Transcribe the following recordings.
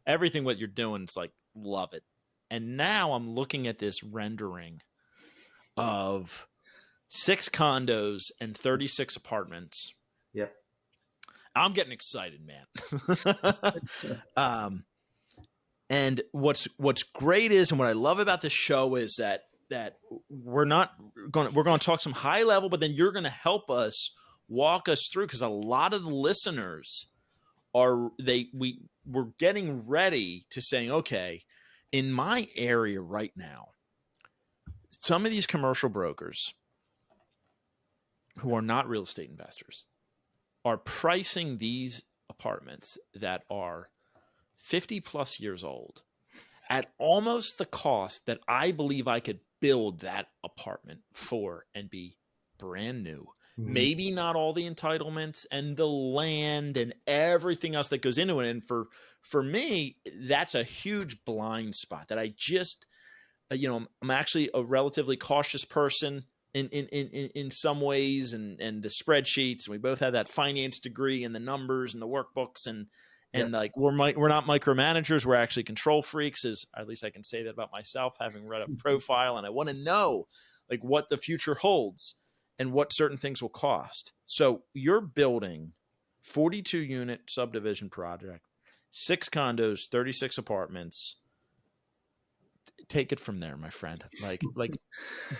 everything what you're doing is like, love it. And now I'm looking at this rendering of 6 condos and 36 apartments. Yep. I'm getting excited, man. And what's great is, and what I love about the show is that we're going to talk some high level, but then you're going to help us walk us through, because a lot of the listeners we're getting ready to saying, okay, in my area right now, some of these commercial brokers who are not real estate investors are pricing these apartments that are 50 plus years old at almost the cost that I believe I could build that apartment for and be brand new. Mm-hmm. Maybe not all the entitlements and the land and everything else that goes into it. And for me, that's a huge blind spot that I just, I'm actually a relatively cautious person in some ways, and the spreadsheets, and we both have that finance degree and the numbers and the workbooks, and like we're not micromanagers, we're actually control freaks, at least I can say that about myself, having read a profile, and I want to know like what the future holds and what certain things will cost. So you're building 42 unit subdivision project, 6 condos, 36 apartments. Take it from there, my friend. Like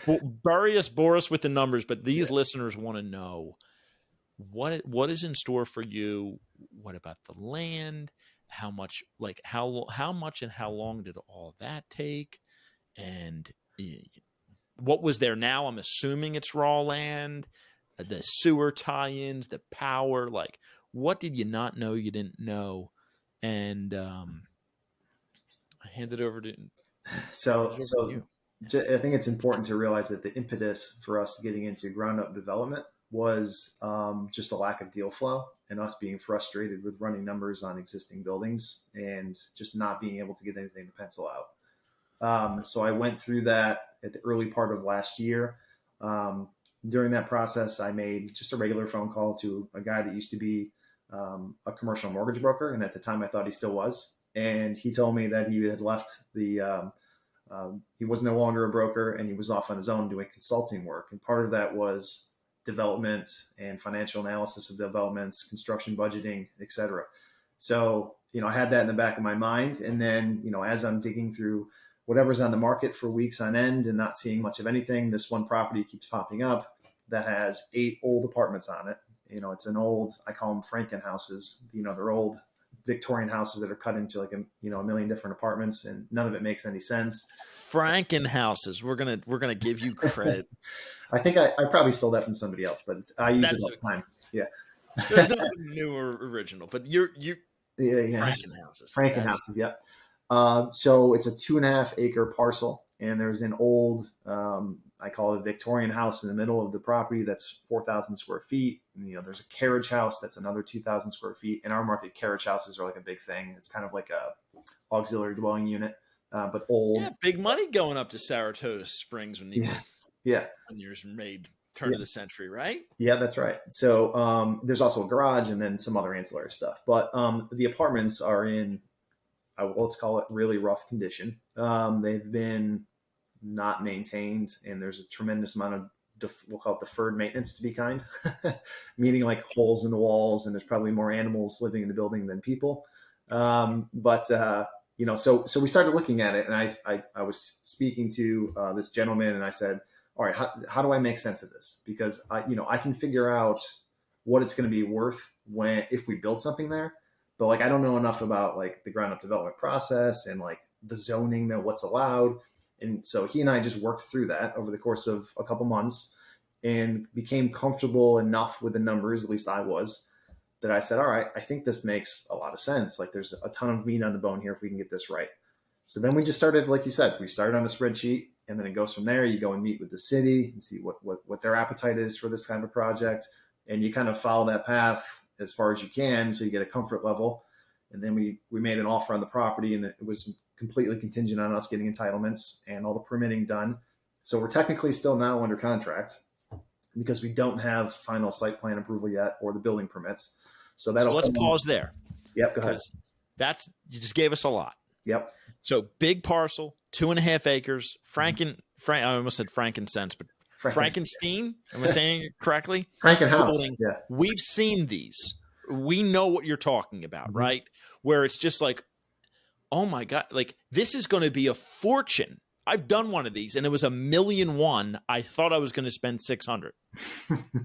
bore us with the numbers, but these listeners want to know what is in store for you. What about the land? How much? Like how much and how long did all that take? And what was there? Now I'm assuming it's raw land, the sewer tie-ins, the power. Like, what did you not know you didn't know? And I hand it over to. So I think it's important to realize that the impetus for us getting into ground up development was just a lack of deal flow and us being frustrated with running numbers on existing buildings and just not being able to get anything to pencil out. So I went through that at the early part of last year. During that process, I made just a regular phone call to a guy that used to be a commercial mortgage broker. And at the time I thought he still was. And he told me that he had left he was no longer a broker and he was off on his own doing consulting work. And part of that was development and financial analysis of developments, construction budgeting, et cetera. So, I had that in the back of my mind. And then, as I'm digging through whatever's on the market for weeks on end and not seeing much of anything, this one property keeps popping up that has 8 old apartments on it. It's an old, I call them Franken houses. They're old Victorian houses that are cut into like a million different apartments, and none of it makes any sense. Franken houses. We're gonna give you credit. I think I probably stole that from somebody else, but I use it all the time. Yeah. There's nothing new or original, but you Franken houses. Franken houses. Yeah. So it's a 2.5 acre parcel, and there's an old, I call it a Victorian house in the middle of the property that's 4,000 square feet. And, there's a carriage house that's another 2,000 square feet. In our market, carriage houses are like a big thing. It's kind of like a auxiliary dwelling unit, but old. Yeah, big money going up to Saratoga Springs when yours made turn of the century, right? Yeah, that's right. So there's also a garage and then some other ancillary stuff. But the apartments are in, let's call it really rough condition. They've been not maintained, and there's a tremendous amount of we'll call it deferred maintenance, to be kind, meaning like holes in the walls, and there's probably more animals living in the building than people. So we started looking at it, and I was speaking to this gentleman, and I said, all right, how do I make sense of this? Because I can figure out what it's going to be worth if we build something there, but like I don't know enough about like the ground up development process and like the zoning, what's allowed. And so he and I just worked through that over the course of a couple months and became comfortable enough with the numbers, at least I was, that I said, all right, I think this makes a lot of sense. Like there's a ton of meat on the bone here if we can get this right. So then we just started, like you said, we started on a spreadsheet, and then it goes from there. You go and meet with the city and see what their appetite is for this kind of project. And you kind of follow that path as far as you can so you get a comfort level. And then we made an offer on the property, and it was completely contingent on us getting entitlements and all the permitting done. So we're technically still now under contract because we don't have final site plan approval yet or the building permits. So let's pause there. Yep, go ahead. You just gave us a lot. Yep. So big parcel, 2.5 acres, I almost said frankincense, but Frankenstein, am I saying it correctly? Frankenhouse. Building. Yeah. We've seen these. We know what you're talking about, Mm-hmm. right? Where it's just like, oh my God, like this is going to be a fortune. I've done one of these and it was $1,000,001. I thought I was going to spend 600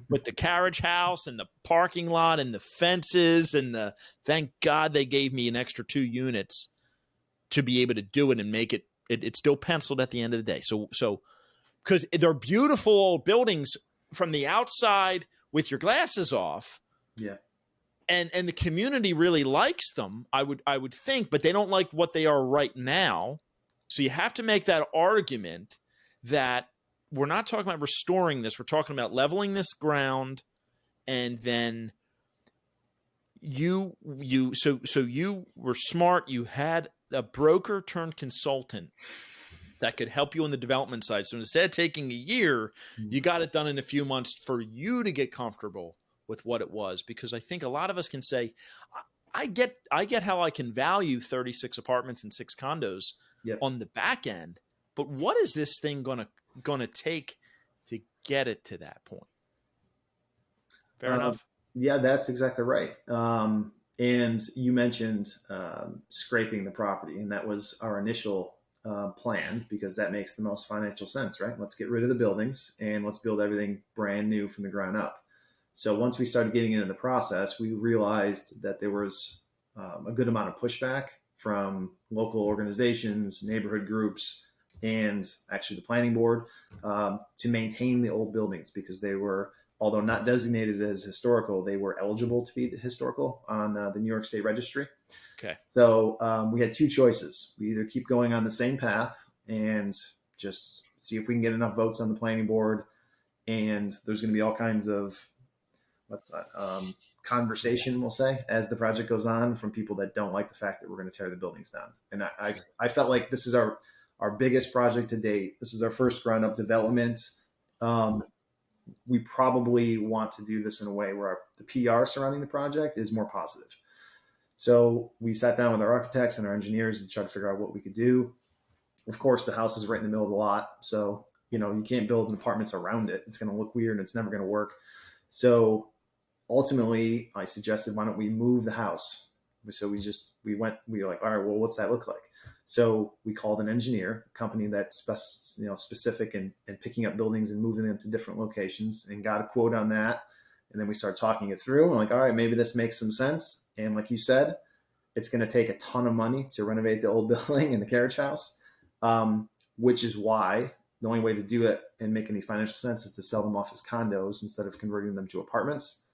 with the carriage house and the parking lot and the fences and thank God they gave me an extra 2 units to be able to do it and make it's still penciled at the end of the day. So because they're beautiful old buildings from the outside with your glasses off. Yeah. And the community really likes them, I would think, but they don't like what they are right now. So you have to make that argument that we're not talking about restoring this. We're talking about leveling this ground, and then you were smart. You had a broker turned consultant that could help you on the development side. So instead of taking a year, you got it done in a few months for you to get comfortable with what it was. Because I think a lot of us can say, I get how I can value 36 apartments and 6 condos on the back end, but what is this thing gonna take to get it to that point? Fair enough. Yeah, that's exactly right. And you mentioned scraping the property, and that was our initial plan because that makes the most financial sense, right? Let's get rid of the buildings and let's build everything brand new from the ground up. So once we started getting into the process, we realized that there was a good amount of pushback from local organizations, neighborhood groups, and actually the planning board to maintain the old buildings because they were, although not designated as historical, they were eligible to be historical on the New York State Registry. Okay. So we had 2 choices. We either keep going on the same path and just see if we can get enough votes on the planning board, and there's going to be all kinds of conversation, we'll say, as the project goes on from people that don't like the fact that we're going to tear the buildings down. And I felt like this is our biggest project to date. This is our first ground up development. We probably want to do this in a way where the PR surrounding the project is more positive. So we sat down with our architects and our engineers and tried to figure out what we could do. Of course, the house is right in the middle of the lot. So, you can't build apartments around it. It's going to look weird and it's never going to work. So ultimately, I suggested, why don't we move the house? So we were like, all right, well, what's that look like? So we called an engineer, a company that's specific in picking up buildings and moving them to different locations, and got a quote on that. And then we started talking it through. And like, all right, maybe this makes some sense. And like you said, it's going to take a ton of money to renovate the old building and the carriage house, which is why the only way to do it and make any financial sense is to sell them off as condos instead of converting them to apartments.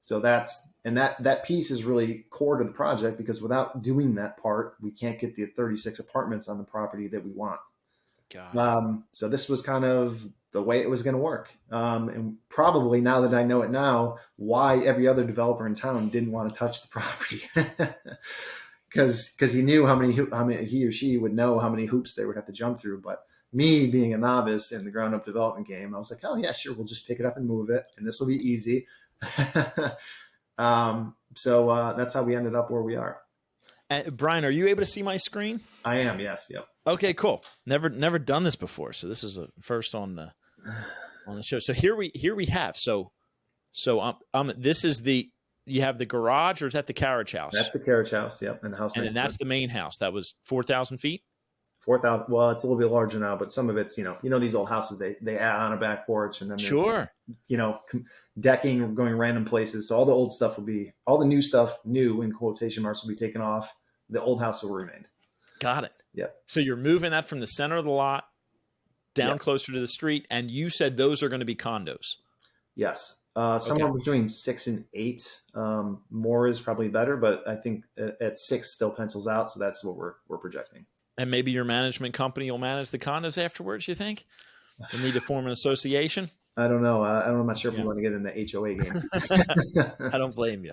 So that piece is really core to the project, because without doing that part, we can't get the 36 apartments on the property that we want. So this was kind of the way it was going to work. And probably, now that I know it now, why every other developer in town didn't want to touch the property. Because he knew how many he or she would know how many hoops they would have to jump through. But me being a novice in the ground up development game, I was like, oh yeah, sure, we'll just pick it up and move it, and this will be easy. So that's how we ended up where we are. Brian, are you able to see my screen? I am. Yes. Yep. Okay, cool. Never done this before, so this is a first on the show. So here we have. So this is you have the garage, or is that the carriage house? That's the carriage house. Yep. And the house. And then that's the main house. That was 4,000 feet. 4,000. Well, it's a little bit larger now, but some of it's, these old houses, they add on a back porch, and then sure, decking going random places. So all the old stuff all the new stuff, new in quotation marks, will be taken off. The old house will remain. Got it. Yeah. So you're moving that from the center of the lot down closer to the street, and you said those are going to be condos. Yes. Somewhere between 6 and 8. More is probably better, but I think at 6 still pencils out. So that's what we're projecting. And maybe your management company will manage the condos afterwards, you think? We'll need to form an association? I don't know. I'm not sure if we want to get in the HOA game. I don't blame you.